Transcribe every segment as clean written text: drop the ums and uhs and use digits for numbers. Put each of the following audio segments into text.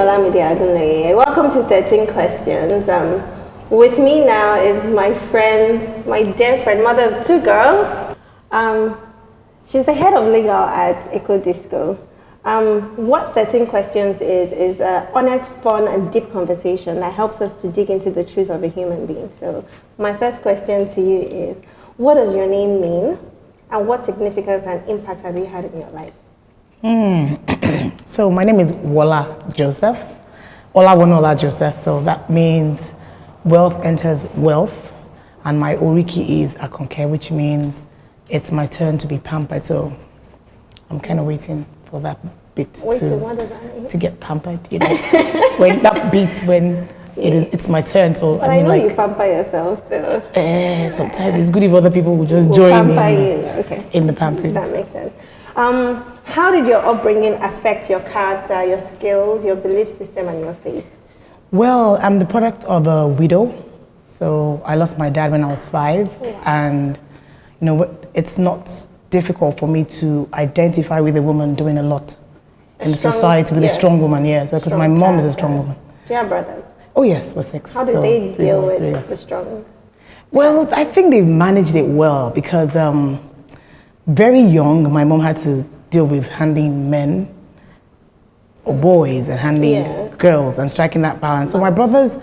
Olamide Agunleye. Welcome to 13 Questions. With me now is my friend, my dear friend, mother of two girls. She's the head of legal at Eco Disco. What 13 Questions is honest, fun, and deep conversation that helps us to dig into the truth of a human being. So my first question to you is, what does your name mean? And what significance and impact has it had in your life? So my name is Olawonuola Joseph. So that means wealth enters wealth. And my Oriki is Akonke, which means it's my turn to be pampered. So I'm kind of waiting for that bit What does that mean? to get pampered. You know, when that beat when it's my turn. So But I know you pamper yourself, so. Sometimes it's good if other people will just join in the pampering. That makes sense. How did your upbringing affect your character, your skills, your belief system, and your faith? Well, I'm the product of a widow. So I lost my dad when I was 5, and you know, it's not difficult for me to identify with a woman doing a lot in the society with a strong woman. Yes, because my mom is a strong woman. Do you have brothers? Oh yes, we're 6. How did they deal with the struggle? Well, I think they managed it well because very young, my mom had to deal with handling men or boys and handling girls and striking that balance. So my brothers,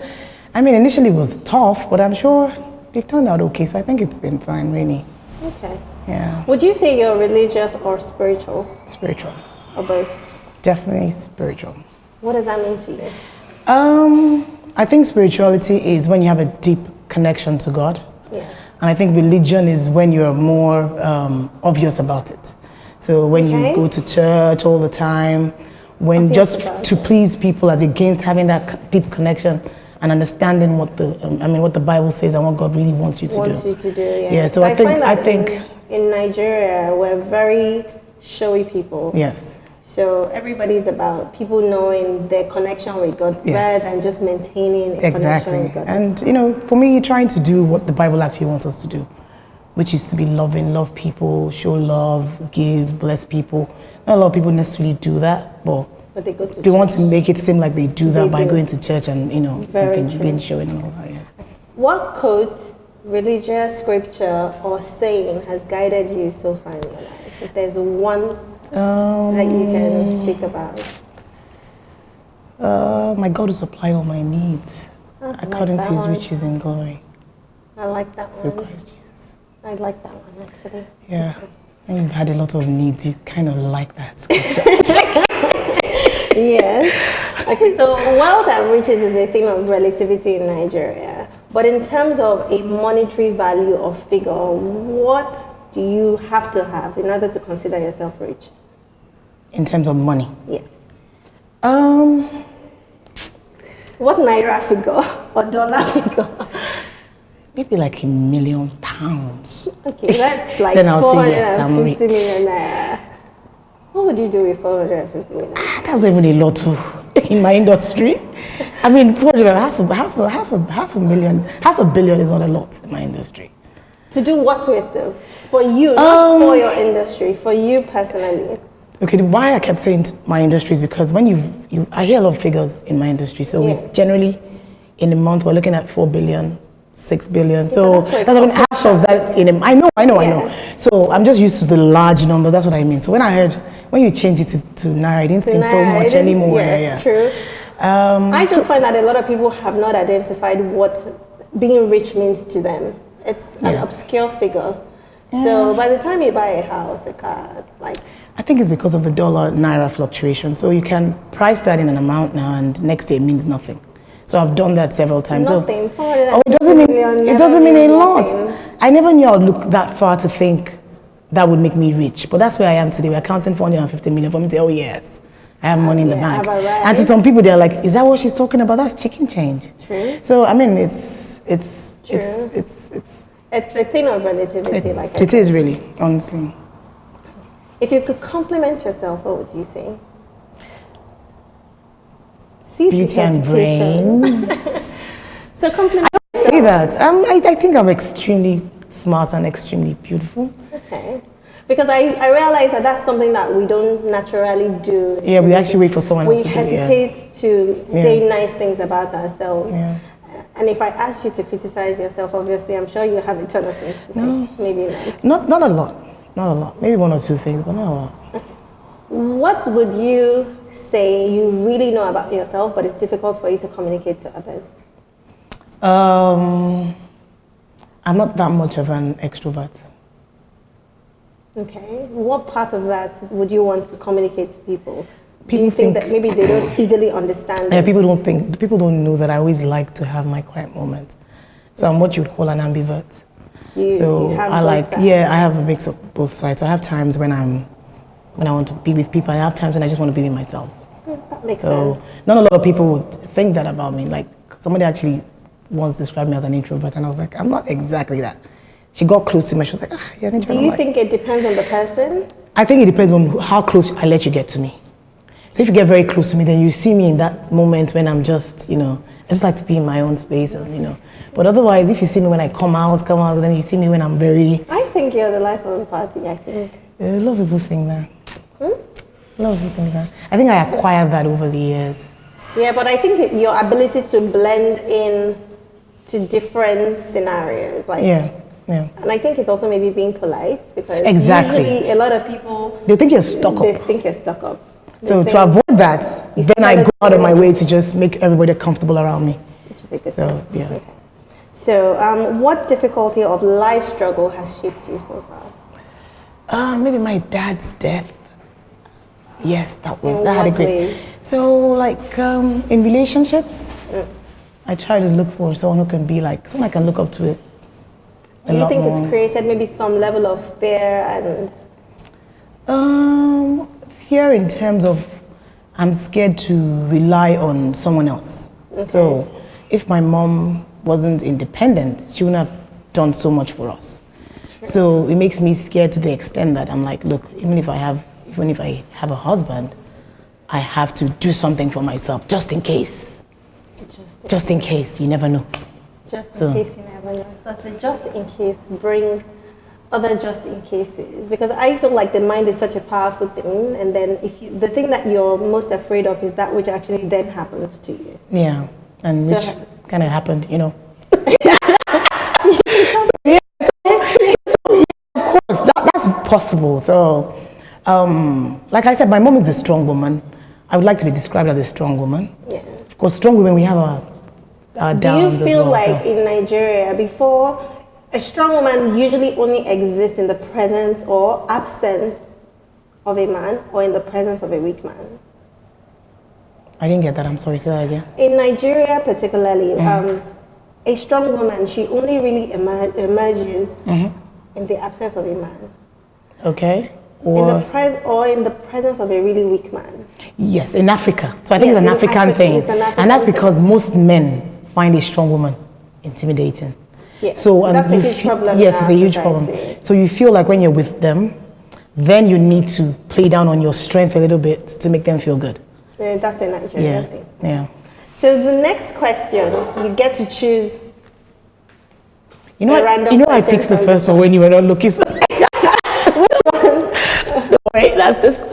I mean, initially it was tough, but I'm sure they've turned out okay. So I think it's been fine, really. Okay. Yeah. Would you say you're religious or spiritual? Spiritual. Or both? Definitely spiritual. What does that mean to you? I think spirituality is when you have a deep connection to God. Yeah. And I think religion is when you're more obvious about it. So when you go to church all the time, when just to please people as against having that deep connection and understanding what the Bible says and what God really wants you to do. Yeah. So I think in Nigeria we're very showy people. Yes. So everybody's about people knowing their connection with God rather than just maintaining a connection with God. And you know, for me, trying to do what the Bible actually wants us to do, which is to be loving, love people, show love, give, bless people. Not a lot of people necessarily do that, but they want to make it seem like they do that by going to church and being showing and all that. Yes. What quote, religious scripture, or saying has guided you so far in your life? If there's one that you can speak about. My God will supply all my needs according to His riches in glory. I like that one. Through Christ Jesus. I like that one actually. Yeah. When you've had a lot of needs, you kind of like that scripture. Yes. Okay, so wealth and riches is a thing of relativity in Nigeria. But in terms of a monetary value or figure, what do you have to have in order to consider yourself rich? In terms of money? Yes. What naira figure or dollar figure? Maybe like £1 million. Okay, that's like then I'll say yes, I'm rich. 450 million naira. What would you do with 450 million? That's not even a lot in my industry. I mean, half a billion is not a lot in my industry. To do what with them? For you, not for your industry, for you personally. Okay, why I kept saying my industry is because when I hear a lot of figures in my industry. So we generally, in a month, we're looking at 4 billion, 6 billion. So that's I mean, half of that I know. So I'm just used to the large numbers. That's what I mean. So when you change it to naira, it didn't seem so much anymore. Yeah, true. I just find that a lot of people have not identified what being rich means to them. It's an obscure figure. So by the time you buy a house, a car, I think it's because of the dollar naira fluctuation. So you can price that in an amount now, and next year it means nothing. So I've done that several times. Nothing. It doesn't mean a lot. I never knew I would look that far to think that would make me rich. But that's where I am today. We're counting 450 million for me to say, oh yes, I have money in the bank. And to some people, they're like, is that what she's talking about? That's chicken change. True. So I mean, it's a thing of relativity. It is really, honestly. If you could compliment yourself, what would you say? Beauty and brains. So compliment. I don't say that. I think I'm extremely smart and extremely beautiful. Okay. Because I realize that that's something that we don't naturally do. Yeah, we actually wait for someone else to do it. We hesitate to say nice things about ourselves. Yeah. And if I ask you to criticize yourself, obviously, I'm sure you have a ton of things to say. Maybe not. Not a lot. Not a lot. Maybe one or two things, but not a lot. Okay. What would you say you really know about yourself, but it's difficult for you to communicate to others? I'm not that much of an extrovert. Okay. What part of that would you want to communicate to people? People Do you think that maybe they don't easily understand? Yeah, people don't know that I always like to have my quiet moment. So I'm what you would call an ambivert. You have I sides. I have a mix of both sides. So I have times when I want to be with people, and I have times when I just want to be with myself. That makes sense. Not a lot of people would think that about me. Like somebody actually once described me as an introvert, and I was like, I'm not exactly that. She got close to me. She was like, you're an introvert. Do you think it depends on the person? I think it depends on how close I let you get to me. So if you get very close to me, then you see me in that moment when I'm just, I just like to be in my own space, and. But otherwise, if you see me when I come out, then you see me when I'm very. I think you're the life of the party. I think. A lot of people think that. A lot of people think that. I think I acquired that over the years. Yeah, but I think your ability to blend in to different scenarios, like. Yeah. And I think it's also maybe being polite because exactly. usually a lot of people. They think you're stuck up. They think you're stuck up. So to avoid that, then I go out of my way to just make everybody comfortable around me. Which is a good thing. Okay. Yeah. So what difficulty of life struggle has shaped you so far? Maybe my dad's death. Yes, that had a great. Way? So in relationships, I try to look for someone who can be like someone I can look up to. Do you think it's created maybe some level of fear and? Fear in terms of I'm scared to rely on someone else. Okay. So if my mom wasn't independent, she wouldn't have done so much for us. Sure. So it makes me scared to the extent that I'm like, look, even if I have a husband, I have to do something for myself just in case. Just in case, you never know. Just in case you never know. So just in case, bring other just in cases, because I feel like the mind is such a powerful thing, and then the thing that you're most afraid of is that which actually then happens to you. Yeah, and which kind of happened, So of course that's possible. So like I said, my mom is a strong woman. I would like to be described as a strong woman. Yeah. Of course, strong women, we have our downs as well. Do you feel like in Nigeria before? A strong woman usually only exists in the presence or absence of a man or in the presence of a weak man. I didn't get that. I'm sorry. Say that again. In Nigeria particularly, a strong woman, she only really emerges in the absence of a man. Okay. Or in the presence of a really weak man. Yes, in Africa. So I think it's an African thing. And that's because most men find a strong woman intimidating. Yes, so that's a huge problem. Yes, it's a huge problem. So you feel like when you're with them, then you need to play down on your strength a little bit to make them feel good. Yeah, that's a Nigerian thing. Yeah. So the next question, you get to choose. I picked the first one when you were not looking. So Which one? Don't worry, that's this one.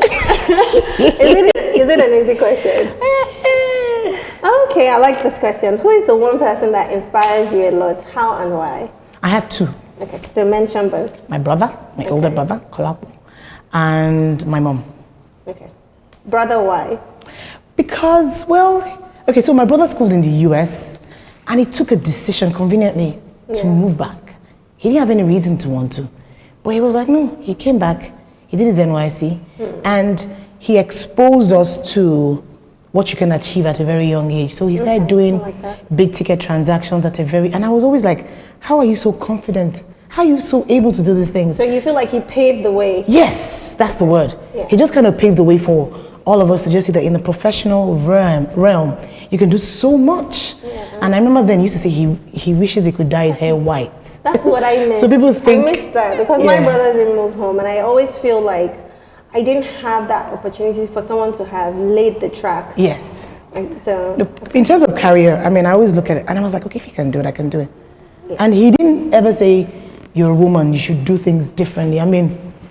Is it an easy question? Okay, I like this question. Who is the one person that inspires you a lot? How and why? I have two. Okay, so mention both. My brother, my older brother, Olawonuola, and my mom. Okay. Brother, why? Because, so my brother schooled in the US, and he took a decision conveniently to move back. He didn't have any reason to want to. But he was like, no, he came back, he did his NYC, and he exposed us to what you can achieve at a very young age. So he started doing big ticket transactions and I was always like, how are you so confident? How are you so able to do these things? So you feel like he paved the way? Yes, that's the word. Yeah. He just kind of paved the way for all of us to just see that in the professional realm, you can do so much. Yeah. And I remember then he used to say he wishes he could dye his hair white. That's what I miss. So people think... I miss that because my brother didn't move home, and I always feel like I didn't have that opportunity for someone to have laid the tracks. Yes. And so in terms of career, I always look at it and I was like, okay, if he can do it, I can do it. Yeah. And he didn't ever say, you're a woman, you should do things differently.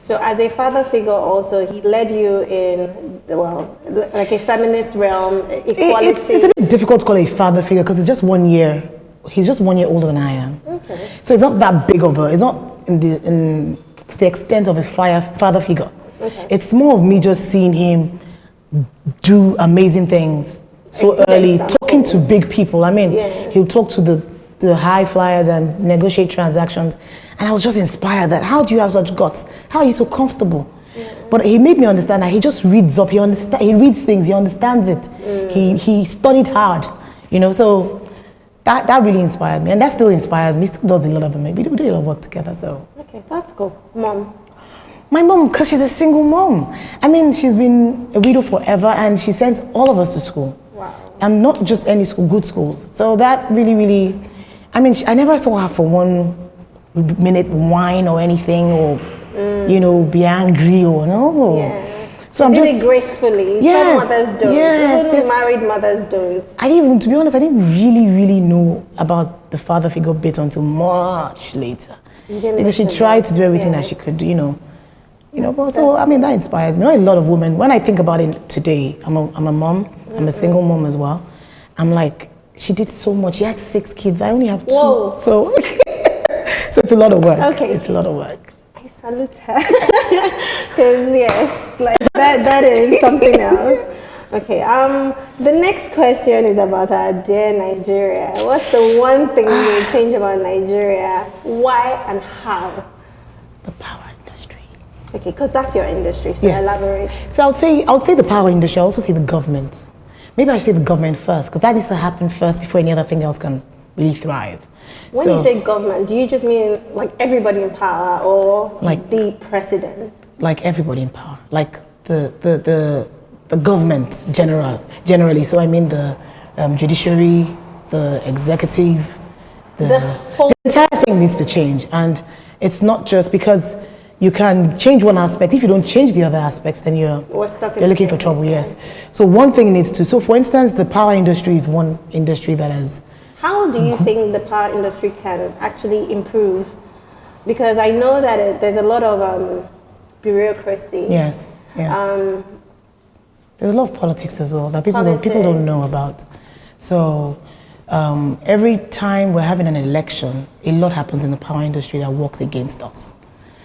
So as a father figure also, he led you in, well, like a feminist realm, equality. It's a bit difficult to call it a father figure because it's just 1 year. He's just 1 year older than I am. Okay. So it's not that big of a, it's not to the extent of a father figure. Okay. It's more of me just seeing him do amazing things so early, talking to big people. I mean, he'll talk to the high flyers and negotiate transactions. And I was just inspired that how do you have such guts? How are you so comfortable? But he made me understand that he just reads up. He reads things. He understands it. He studied hard, you know. So that really inspired me, and that still inspires me. Still does a lot of it. We do a lot of work together. So okay, that's cool. Mom. My mom, because she's a single mom. I mean, she's been a widow forever, and she sends all of us to school. Wow. And not just any school, good schools. So that really, I mean, I never saw her for 1 minute whine or anything, or you know, be angry or no. Yeah. So I'm did just it gracefully. Yes, Some mothers don't. Even married mothers don't. I didn't even, to be honest, I didn't really know about the father figure bit until much later. Because she tried to do everything that she could do, you know. But so I mean that inspires me. Not a lot of women. When I think about it today, I'm a mom. I'm a single mom as well. I'm like, she did so much. She had 6 kids. I only have 2. Whoa. So it's a lot of work. Okay. It's a lot of work. I salute her. Because yes, like that is something else. Okay. The next question is about our dear Nigeria. What's the one thing you would change about Nigeria? Why and how? The power industry. Okay, because that's your industry, so yes. Elaborate. So I would say the power industry. I also say the government. Maybe I should say the government first, because that needs to happen first before any other thing else can really thrive. When you say government, do you just mean like everybody in power, or like the president? Like everybody in power, like the government generally. So I mean the judiciary, the executive, the entire thing needs to change, and it's not just because you can change one aspect. If you don't change the other aspects, then you're looking for trouble. Yes. So one thing needs to. So for instance, the power industry is one industry that has. How do you think the power industry can actually improve? Because I know that there's a lot of bureaucracy. Yes. There's a lot of politics as well that people don't know about. So every time we're having an election, a lot happens in the power industry that works against us.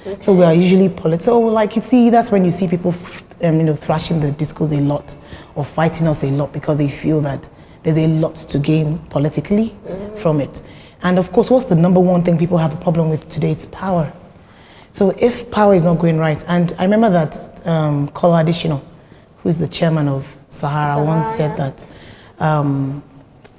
Okay. So we are usually so like you see, that's when you see people thrashing the discourse a lot or fighting us a lot because they feel that there's a lot to gain politically from it. And of course, what's the number one thing people have a problem with today? It's power. So if power is not going right, and I remember that Kola Adishino, who's the chairman of Sahara, once said that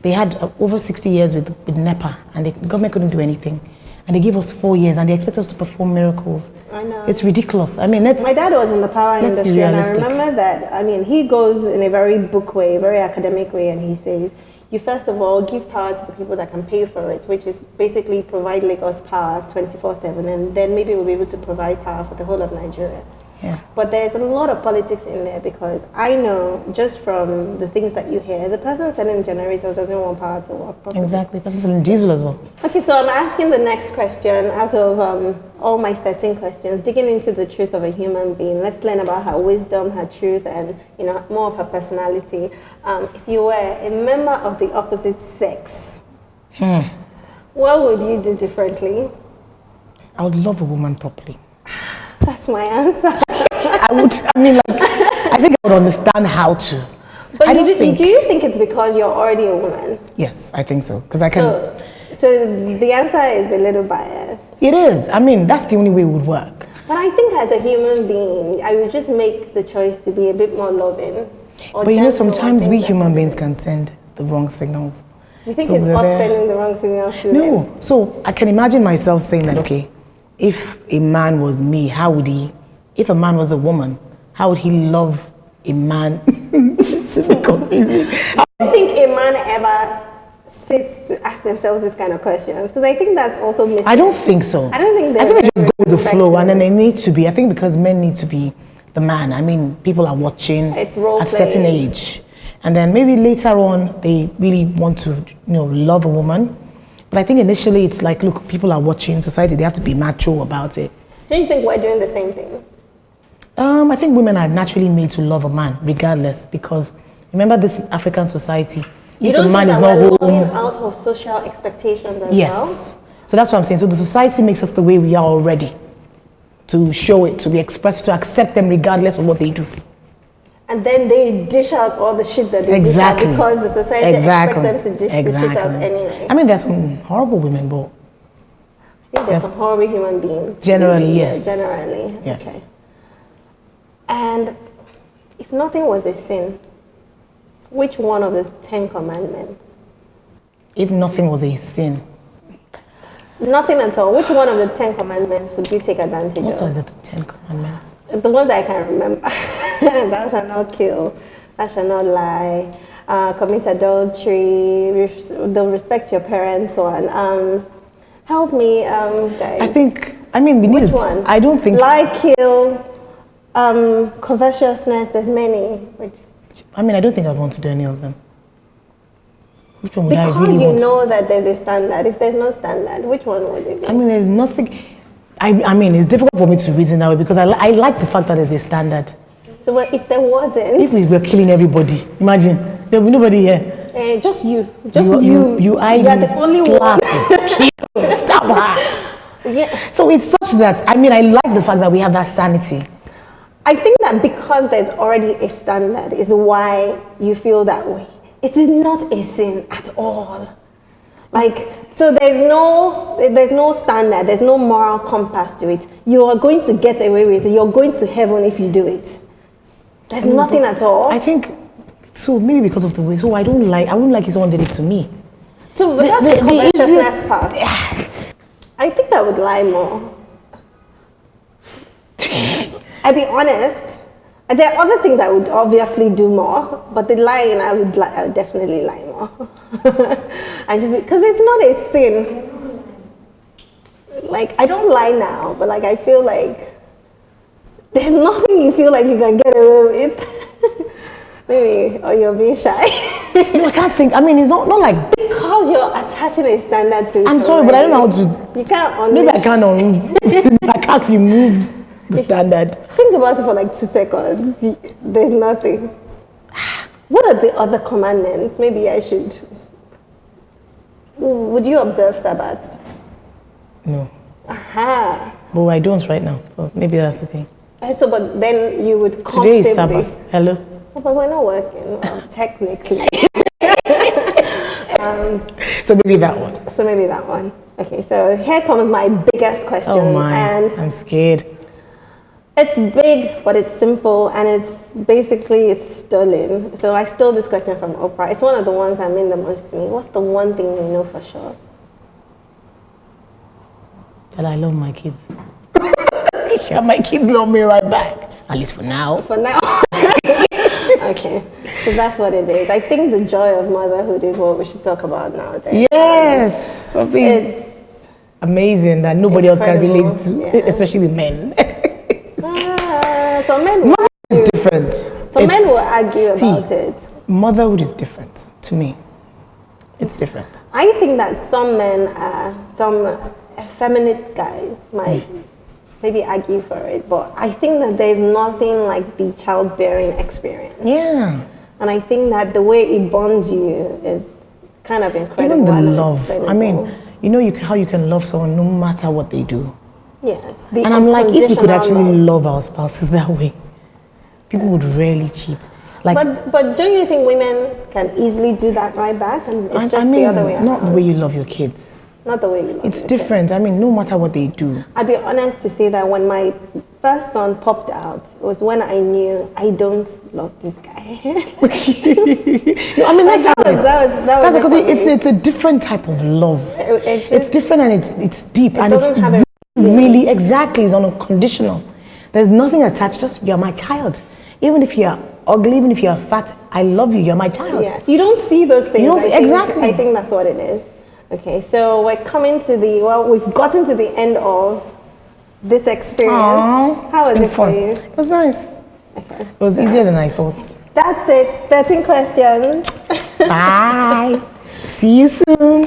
they had over 60 years with NEPA, and the government couldn't do anything. And they gave us 4 years, and they expect us to perform miracles. I know. It's ridiculous. I mean, my dad was in the power industry, and I remember that. I mean, he goes in a very book way, very academic way, and he says, you first of all give power to the people that can pay for it, which is basically provide Lagos power 24/7, and then maybe we'll be able to provide power for the whole of Nigeria. Yeah. But there's a lot of politics in there, because I know just from the things that you hear, the person selling generators doesn't want power to work properly. Exactly, the person selling diesel as well. Okay, so I'm asking the next question out of all my 13 questions, digging into the truth of a human being. Let's learn about her wisdom, her truth, and more of her personality. If you were a member of the opposite sex, what would you do differently? I would love a woman properly. That's my answer. I think I would understand how to. But do you think it's because you're already a woman? Yes, I think so. Because I can. So the answer is a little biased. It is. I mean, that's the only way it would work. But I think as a human being, I would just make the choice to be a bit more loving. But sometimes we human beings can send the wrong signals. You think it's us sending the wrong signals to them? No. So I can imagine myself saying that, okay, if a man was me, how would he, if a man was a woman, how would he love a man? To be confusing. Do you think a man ever sits to ask themselves this kind of questions? Because I think that's also missing. I don't think so. I don't think they just go with the flow, and then they need to be. I think because men need to be the man. I mean, people are watching at a certain age, and then maybe later on they really want to, love a woman. But I think initially it's like, look, people are watching society. They have to be macho about it. Don't you think we're doing the same thing? I think women are naturally made to love a man, regardless, because remember this African society. You If don't the man think is that not we're home, living out of social expectations as well? yes. So that's what I'm saying. So the society makes us the way we are already, to show it, to be expressive, to accept them regardless of what they do. And then they dish out all the shit that they dish out because the society expects them to dish the shit out anyway. I mean, there's some horrible women, but I think there's some horrible human beings. Generally, yes. Generally, yes. Okay. And if nothing was a sin, which one of the 10 commandments? If nothing was a sin. Nothing at all. Which one of the 10 commandments would you take advantage What of? are the 10 commandments? The ones I can remember. Thou shalt not kill. Thou shalt not lie. Commit adultery. Respect your parents. One. Help me, guys. We need Which it. one? I don't think. Lie, kill, covetousness. There's many. I don't think I'd want to do any of them. Which one would I Because really want? you know that there's a standard. If there's no standard, which one would it be? There's nothing. It's difficult for me to reason that way because I like the fact that there's a standard. So well, if there wasn't, if we were killing everybody, imagine there would be nobody here. Just you, you are the only one. Kill, stab her. Yeah. So it's such that I like the fact that we have that sanity. I think that because there's already a standard is why you feel that way. It is not a sin at all. So there's no standard, there's no moral compass to it. You are going to get away with it. You're going to heaven if you do it. There's nothing at all. I think so. Maybe because of the way. So I wouldn't like if someone did it to me. So but that's the covetousness part. I think I would lie more. I'll be honest. There are other things I would obviously do more, but the lying I would definitely lie more. And just because it's not a sin. I don't lie now, but I feel like there's nothing you feel like you can get away with. Maybe, or you're being shy. No, I can't think. It's not like because you're attaching a standard to it. I'm sorry, but I don't know how to. You can't. Maybe I can't. I can't remove the standard. Think about it for 2 seconds. There's nothing. What are the other commandments? Maybe I should. Would you observe Sabbath? No. Aha. But I don't right now, so maybe that's the thing. So, but then you would Today is Sabbath. Hello. Oh, but we're not working, technically. So maybe that one. Okay, so here comes my biggest question. Oh my, and I'm scared. It's big, but it's simple, and it's stolen. So I stole this question from Oprah. It's one of the ones that mean the most to me. What's the one thing you know for sure? That I love my kids. Yeah, my kids love me right back. At least for now. For now. Okay, so that's what it is. I think the joy of motherhood is what we should talk about nowadays. Yes, something amazing that nobody else can relate to, especially the men. So men is different. Men will argue about it. Motherhood is different to me. It's different. I think that some men, some effeminate guys might maybe argue for it, but I think that there's nothing like the childbearing experience. Yeah. And I think that the way it bonds you is kind of incredible. Even the love. How you can love someone no matter what they do. Yes. And I'm like, if we could actually love our spouses that way, people would rarely cheat. But don't you think women can easily do that right back? And it's just the other way around. Not the way you love your kids. Not the way you love It's different. Kids. No matter what they do. I'll be honest to say that when my first son popped out, it was when I knew I don't love this guy. That's because it's a different type of love. It's different and it's deep and it's really exactly it's unconditional. There's nothing attached. Just you're my child. Even if you're ugly, even if you're fat, I love you. You're my child. Yes, you don't see those things. You don't see, exactly. I think that's what it is. Okay, so we're coming to we've gotten to the end of this experience. Aww, how was it fun. for you? It was nice. Okay. It was easier than I thought. That's it. 13 questions. Bye. See you soon.